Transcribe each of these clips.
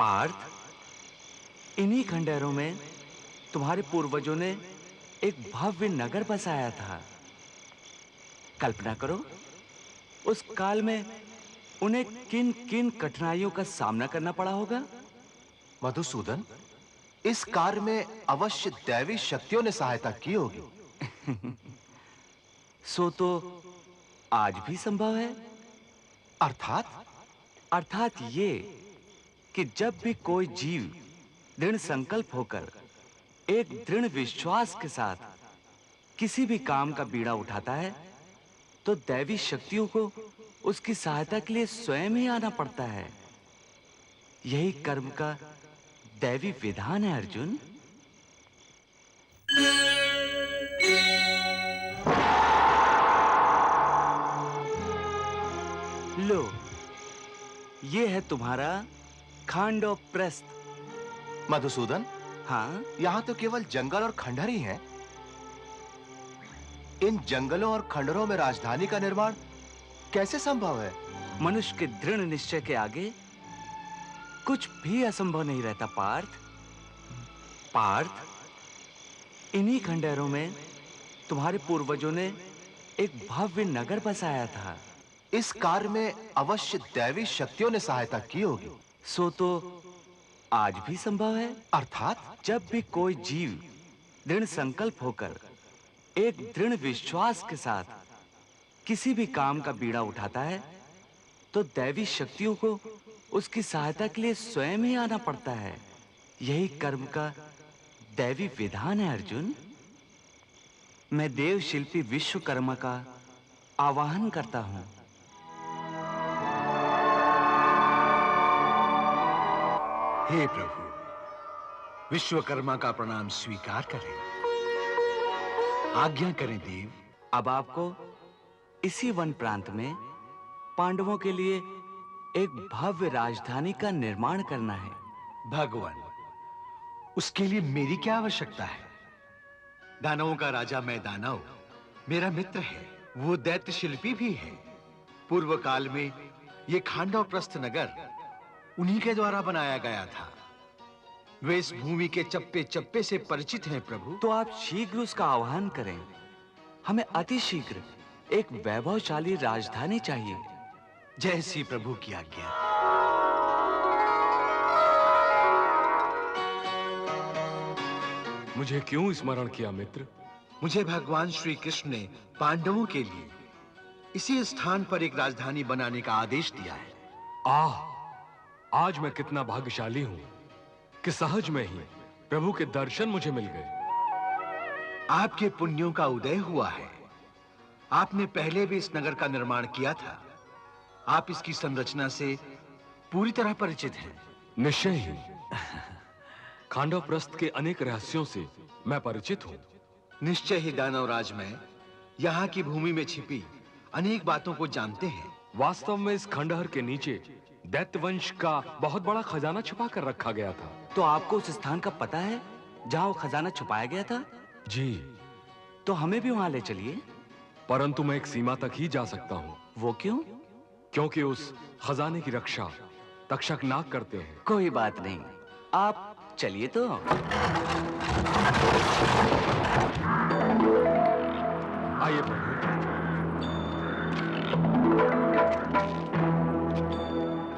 पार्थ, इन्हीं खंडहरों में तुम्हारे पूर्वजों ने एक भव्य नगर बसाया था। कल्पना करो, उस काल में उन्हें किन-किन कठिनाइयों का सामना करना पड़ा होगा। मधुसूदन, इस कार्य में अवश्य दैवी शक्तियों ने सहायता की होगी। सो तो आज भी संभव है। अर्थात? अर्थात ये कि जब भी कोई जीव दृढ़ संकल्प होकर एक दृढ़ विश्वास के साथ किसी भी काम का बीड़ा उठाता है, तो दैवी शक्तियों को उसकी सहायता के लिए स्वयं ही आना पड़ता है। यही कर्म का दैवी विधान है अर्जुन। लो, ये है तुम्हारा खांडवप्रस्थ। मधुसूदन, हाँ, यहाँ तो केवल जंगल और खंडहर ही हैं। इन जंगलों और खंडहरों में राजधानी का निर्माण कैसे संभव है? मनुष्य के दृढ़ निश्चय के आगे कुछ भी असंभव नहीं रहता पार्थ। पार्थ, इन्हीं खंडहरों में तुम्हारे पूर्वजों ने एक भव्य नगर बसाया था। इस कार्य में अवश्य दैवी शक्तियों ने सहायता की होगी। सो तो आज भी संभव है। अर्थात? जब भी कोई जीव दृढ़ संकल्प होकर एक दृढ़ विश्वास के साथ किसी भी काम का बीड़ा उठाता है, तो दैवी शक्तियों को उसकी सहायता के लिए स्वयं ही आना पड़ता है। यही कर्म का दैवी विधान है अर्जुन। मैं देव शिल्पी विश्वकर्मा का आवाहन करता हूं। हे प्रभु, विश्वकर्मा का प्रणाम स्वीकार करें। आज्ञा करें देव। अब आपको इसी वन प्रांत में पांडवों के लिए एक भव्य राजधानी का निर्माण करना है। भगवान, उसके लिए मेरी क्या आवश्यकता है? दानवों का राजा मैं दानव, मेरा मित्र है, वो दैत्य शिल्पी भी है। पूर्व काल में ये खांडवप्रस्थ नगर उन्हीं के द्वारा बनाया गया था। वे इस भूमि के चप्पे चप्पे से परिचित हैं प्रभु। तो आप शीघ्र उसका आह्वान करें। हमें अति शीघ्र एक वैभवशाली राजधानी चाहिए। जैसी प्रभु की आज्ञा। मुझे क्यों स्मरण किया मित्र? मुझे भगवान श्री कृष्ण ने पांडवों के लिए इसी स्थान पर एक राजधानी बनाने का आदेश दिया है। आज मैं कितना भाग्यशाली हूं कि सहज में ही प्रभु के दर्शन मुझे मिल गए। आपके पुण्यों का उदय हुआ है। आपने पहले भी इस नगर का निर्माण किया था। आप इसकी संरचना से पूरी तरह परिचित हैं। निश्चय ही। खांडवप्रस्थ के अनेक रहस्यों से मैं परिचित हूं। निश्चय ही दानवराज में यहाँ की भूमि में छिपी अनेक बातों को जानते हैं। वास्तव में इस खंडहर के नीचे दैत्य वंश का बहुत बड़ा खजाना छुपा कर रखा गया था। तो आपको उस स्थान का पता है जहां वो खजाना छुपाया गया था? जी। तो हमें भी वहां ले चलिए। परंतु मैं एक सीमा तक ही जा सकता हूं। वो क्यों? क्योंकि उस खजाने की रक्षा तक्षक नाग करते हैं। कोई बात नहीं, आप चलिए तो। आइए प्रभु।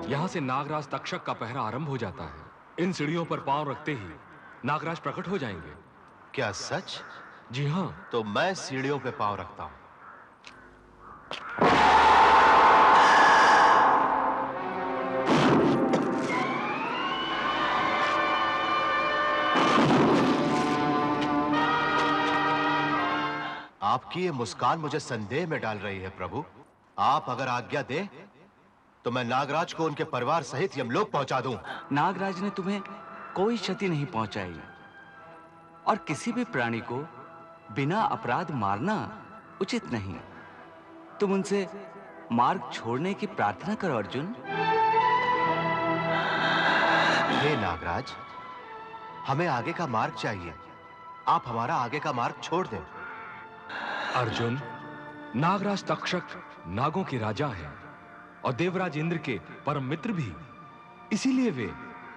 यहां से नागराज तक्षक का पहरा आरंभ हो जाता है। इन सीढ़ियों पर पांव रखते ही नागराज प्रकट हो जाएंगे। क्या सच? जी हां। तो मैं सीढ़ियों पे पांव रखता हूं। आपकी ये मुस्कान मुझे संदेह में डाल रही है प्रभु। आप अगर आज्ञा दें तो मैं नागराज को उनके परिवार सहित यमलोक पहुंचा दूं। नागराज ने तुम्हें कोई क्षति नहीं पहुंचाई, और किसी भी प्राणी को बिना अपराध मारना उचित नहीं। तुम उनसे मार्ग छोड़ने की प्रार्थना करो अर्जुन। हे नागराज, हमें आगे का मार्ग चाहिए। आप हमारा आगे का मार्ग छोड़ दें। अर्जुन, नागराज तक्षक नागों के राजा हैं और देवराज इंद्र के परम मित्र भी। इसीलिए वे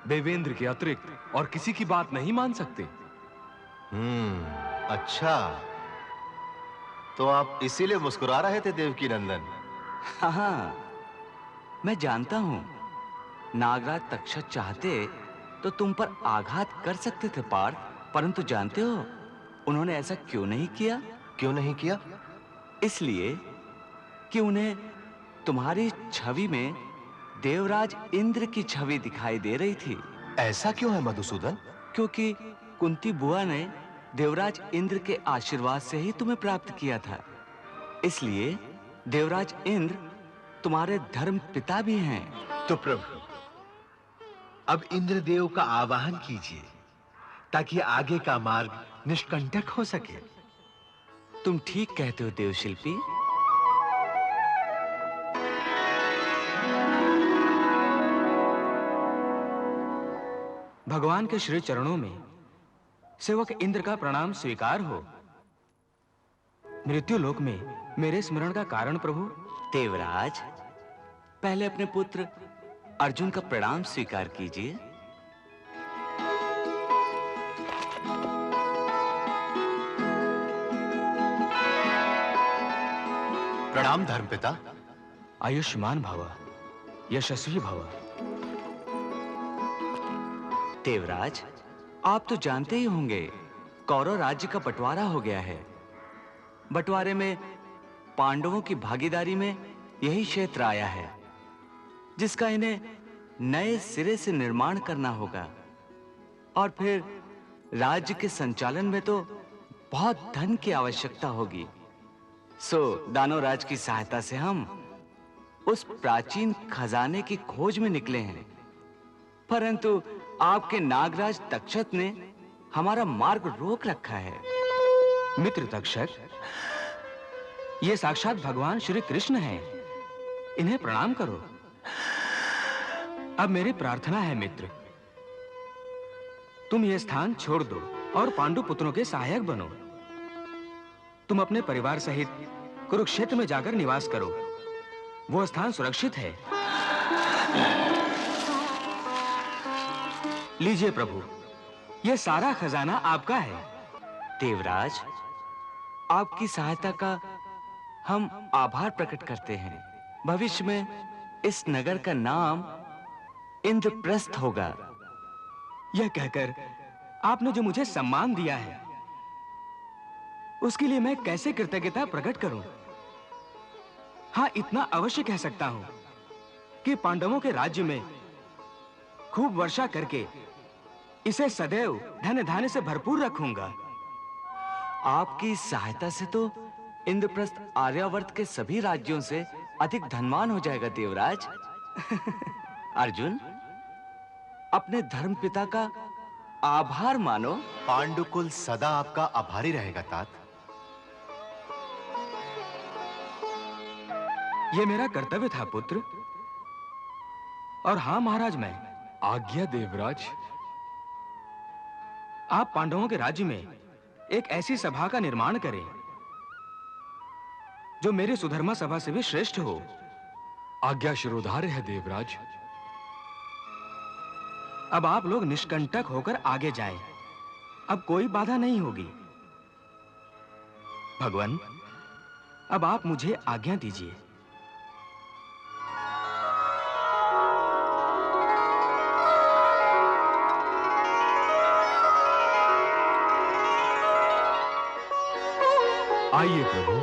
देवेंद्र के अतिरिक्त और किसी की बात नहीं मान सकते। अच्छा, तो आप इसीलिए मुस्कुरा रहे थे देवकी नंदन? हाँ, मैं जानता हूं नागराज तक्षक चाहते तो तुम पर आघात कर सकते थे पार्थ, परंतु जानते हो उन्होंने ऐसा क्यों नहीं किया? क्यों नहीं किया? इसलिए कि उन्हें तुम्हारी छवि में देवराज इंद्र की छवि दिखाई दे रही थी। ऐसा क्यों है मधुसूदन? क्योंकि कुंती बुआ ने देवराज इंद्र के आशीर्वाद से ही तुम्हें प्राप्त किया था। इसलिए देवराज इंद्र तुम्हारे धर्म पिता भी हैं। तो प्रभु, अब इंद्रदेव का आवाहन कीजिए ताकि आगे का मार्ग निष्कंटक हो सके। तुम ठीक कहते हो देवशिल्पी। भगवान के श्री चरणों में सेवक इंद्र का प्रणाम स्वीकार हो। मृत्यु लोक में मेरे स्मरण का कारण प्रभु। देवराज, पहले अपने पुत्र अर्जुन का प्रणाम स्वीकार कीजिए। प्रणाम धर्मपिता। आयुष्मान भव, यशस्वी भव। देवराज, आप तो जानते ही होंगे कौरव राज्य का बंटवारा हो गया है। बंटवारे में पांडवों की भागीदारी में यही क्षेत्र आया है जिसका इन्हें नए सिरे से निर्माण करना होगा। और फिर राज्य के संचालन में तो बहुत धन की आवश्यकता होगी। सो दानवराज की सहायता से हम उस प्राचीन खजाने की खोज में निकले हैं, परंतु आपके नागराज तक्षक ने हमारा मार्ग रोक रखा है। मित्र तक्षक, ये साक्षात भगवान श्री कृष्ण हैं। इन्हें प्रणाम करो। अब मेरी प्रार्थना है मित्र, तुम ये स्थान छोड़ दो और पांडु पुत्रों के सहायक बनो। तुम अपने परिवार सहित कुरुक्षेत्र में जाकर निवास करो। वो स्थान सुरक्षित है। लीजिए प्रभु, ये सारा खजाना आपका है। देवराज, आपकी सहायता का हम आभार प्रकट करते हैं। भविष्य में इस नगर का नाम इंद्रप्रस्थ होगा। यह कहकर आपने जो मुझे सम्मान दिया है उसके लिए मैं कैसे कृतज्ञता प्रकट करूं? हां, इतना अवश्य कह सकता हूं कि पांडवों के राज्य में खूब वर्षा करके इसे सदैव धन धान्य से भरपूर रखूंगा। आपकी सहायता से तो इंद्रप्रस्थ आर्यावर्त के सभी राज्यों से अधिक धनवान हो जाएगा देवराज। अर्जुन, अपने धर्म पिता का आभार मानो। पांडुकुल सदा आपका आभारी रहेगा तात। यह मेरा कर्तव्य था पुत्र। और हां महाराज, मैं आज्ञा देवराज। आप पांडवों के राज्य में एक ऐसी सभा का निर्माण करें जो मेरी सुधर्मा सभा से भी श्रेष्ठ हो। आज्ञा शिरोधार्य है देवराज। अब आप लोग निष्कंटक होकर आगे जाएं। अब कोई बाधा नहीं होगी। भगवान, अब आप मुझे आज्ञा दीजिए। आइए प्रभु।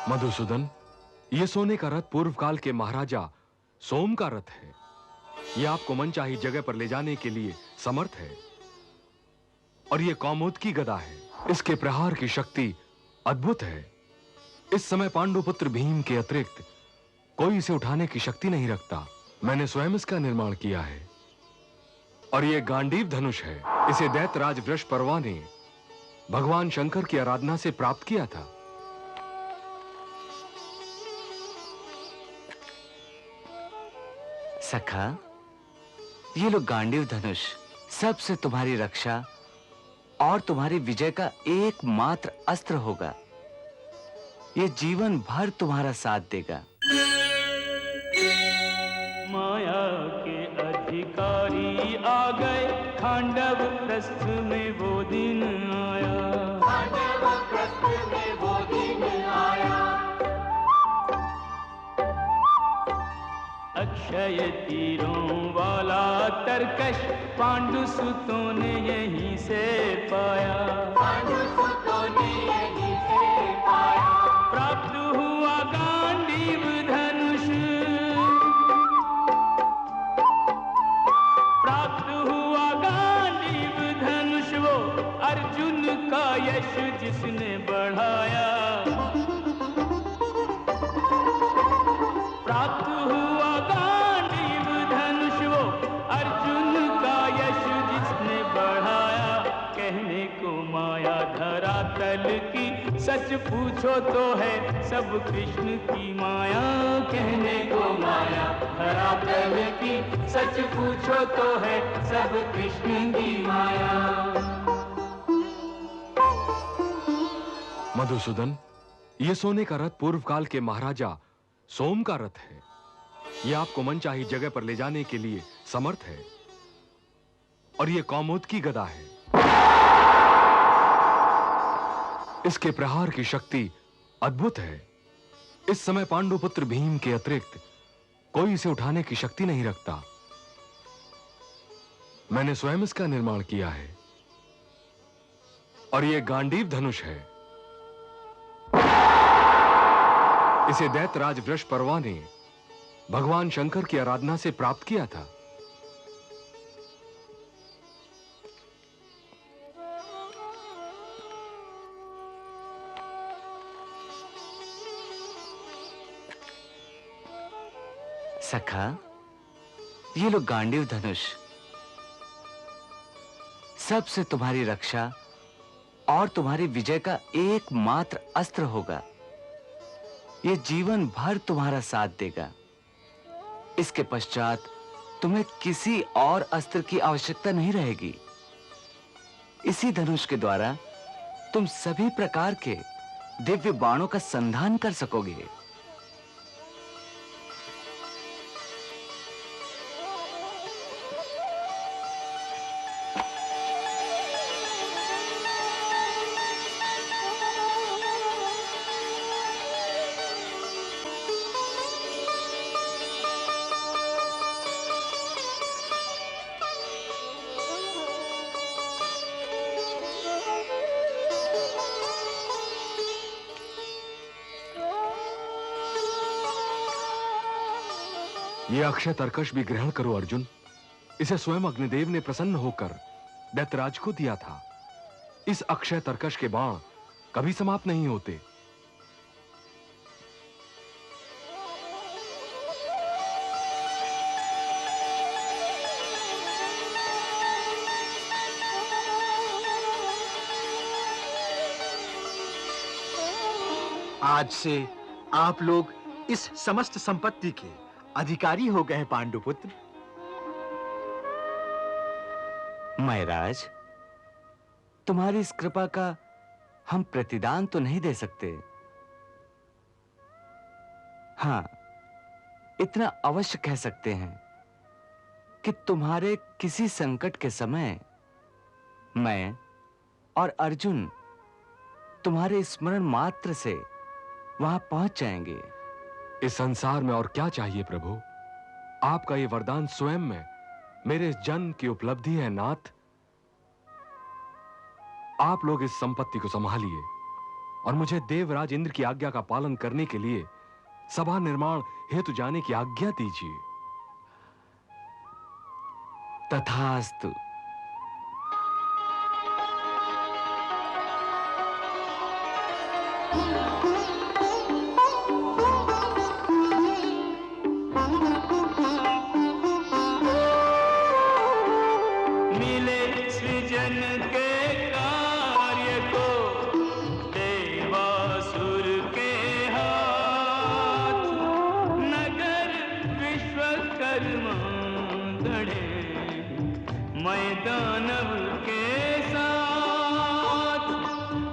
मधुसूदन, ये सोने का रथ पूर्व काल के महाराजा सोम का रथ है। ये आपको मनचाही जगह पर ले जाने के लिए समर्थ है। और ये कौमुद की गदा है। इसके प्रहार की शक्ति अद्भुत है। इस समय पांडुपुत्र भीम के अतिरिक्त कोई इसे उठाने की शक्ति नहीं रखता। मैंने स्वयं इसका निर्माण किया है। और ये गांडीव धनुष है। इसे दैत्यराज वृषपर्वा ने भगवान शंकर की आराधना से प्राप्त किया था। सखा, ये लो गांडीव धनुष सबसे तुम्हारी रक्षा और तुम्हारी विजय का एकमात्र अस्त्र होगा। ये जीवन भर तुम्हारा साथ देगा। माया के अधिकारी आ गए, खांडव प्रस्थ में वो दिन आया। खांडव प्रस्थ में वो दिन आया। अक्षय तीरों वाला तरकश पांडु सुतों ने यहीं से पाया। पांडु सुतों ने यहीं से पाया। प्राप्त हुआ गांडीव धनुष, प्राप्त हुआ गांडीव धनुष, वो अर्जुन का यश जिसने बढ़ाया। प्राप्त हुआ गांडीव धनुष, वो अर्जुन का यश जिसने बढ़ाया। कहने को माया धरातल की, सच पूछो तो है सब कृष्ण की माया। कहने को माया धरातल की, सच पूछो तो है सब कृष्ण की माया। मधुसूदन, ये सोने का रथ पूर्व काल के महाराजा सोम का रथ है। ये आपको मनचाही जगह पर ले जाने के लिए समर्थ है। और ये कौमुद की गदा है। इसके प्रहार की शक्ति अद्भुत है। इस समय पांडुपुत्र भीम के अतिरिक्त कोई इसे उठाने की शक्ति नहीं रखता। मैंने स्वयं इसका निर्माण किया है। और यह गांडीव धनुष है। इसे दैत्यराज वृषपर्वा ने भगवान शंकर की आराधना से प्राप्त किया था। सखा, ये लो गांडीव धनुष सबसे तुम्हारी रक्षा और तुम्हारी विजय का एकमात्र अस्त्र होगा। ये जीवन भर तुम्हारा साथ देगा। इसके पश्चात तुम्हें किसी और अस्त्र की आवश्यकता नहीं रहेगी। इसी धनुष के द्वारा तुम सभी प्रकार के दिव्य बाणों का संधान कर सकोगे। ये अक्षय तरकश भी ग्रहण करो अर्जुन। इसे स्वयं अग्निदेव ने प्रसन्न होकर दैत्यराज को दिया था। इस अक्षय तरकश के बाण कभी समाप्त नहीं होते। आज से आप लोग इस समस्त संपत्ति के अधिकारी हो गए हैं पांडुपुत्र। महाराज, तुम्हारी इस कृपा का हम प्रतिदान तो नहीं दे सकते। हां, इतना अवश्य कह सकते हैं कि तुम्हारे किसी संकट के समय मैं और अर्जुन तुम्हारे स्मरण मात्र से वहां पहुंच जाएंगे। इस संसार में और क्या चाहिए प्रभु? आपका ये वरदान स्वयं में मेरे इस जन्म की उपलब्धि है नाथ। आप लोग इस संपत्ति को संभालिए और मुझे देवराज इंद्र की आज्ञा का पालन करने के लिए सभा निर्माण हेतु जाने की आज्ञा दीजिए। तथास्तु। कर्म गणे मैं दानव के साथ,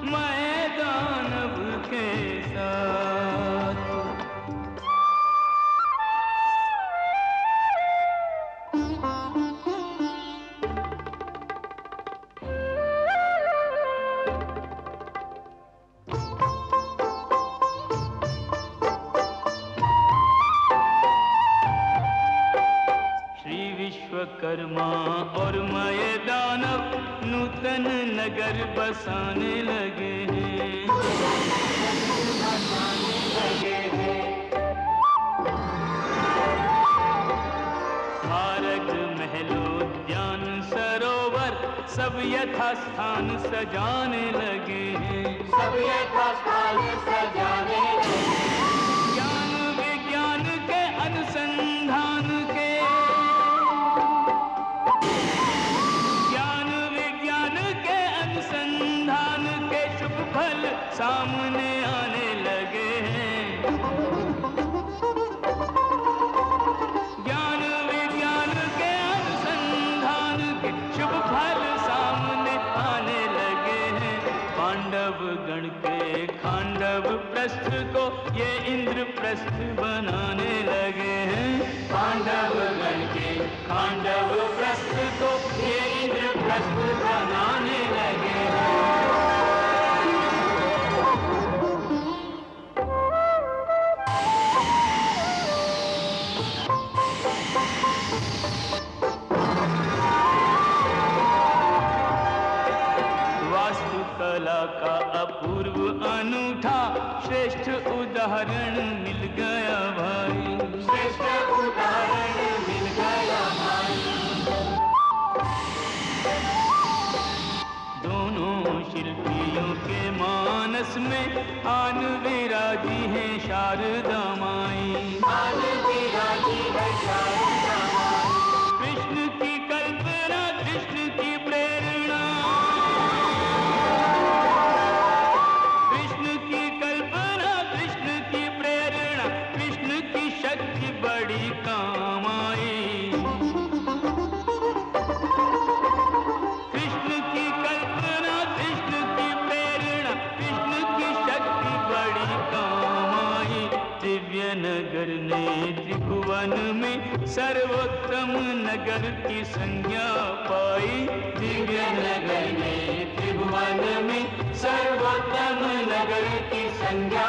मैं दानव के साथ। विश्वकर्मा और मैं दानव नूतन नगर बसाने लगे हैं। भारत महलोद्यान सरोवर सब यथास्थान सजाने लगे हैं। सब यथास्थान सजाने लगे हैं। ज्ञान विज्ञान के अनुसंधान के, अनुसंधान के शुभ फल सामने आने लगे हैं। ज्ञान विज्ञान के अनुसंधान के शुभ फल सामने आने लगे हैं। पांडव गण के खांडव प्रस्थ को ये इंद्रप्रस्थ बनाने लगे हैं। पांडव गण के खांडव प्रस्थ को ये इंद्रप्रस्थ बनाने लगे हैं। वास्तुकला का अपूर्व अनूठा श्रेष्ठ उदाहरण मिल गया भाई। श्रेष्ठ उदाहरण मिल गया भाई। दोनों शिल्पियों के मानस में आन विराजी है शारदा माई। आन विराजी है शारदा माई। कृष्ण की कल्पना, कृष्ण की प्रेरणा, कृष्ण की कल्पना, कृष्ण की प्रेरणा, कृष्ण की शक्ति बड़ी काम आई। कृष्ण की कल्पना, कृष्ण की प्रेरणा, कृष्ण की शक्ति बड़ी काम आई। दिव्य नगर ने त्रिभुवन में सर्वोत्तम नगर की संज्ञा पाई। दिव्य नगर ने त्रिभुवन में सर्वोत्तम नगर की संज्ञा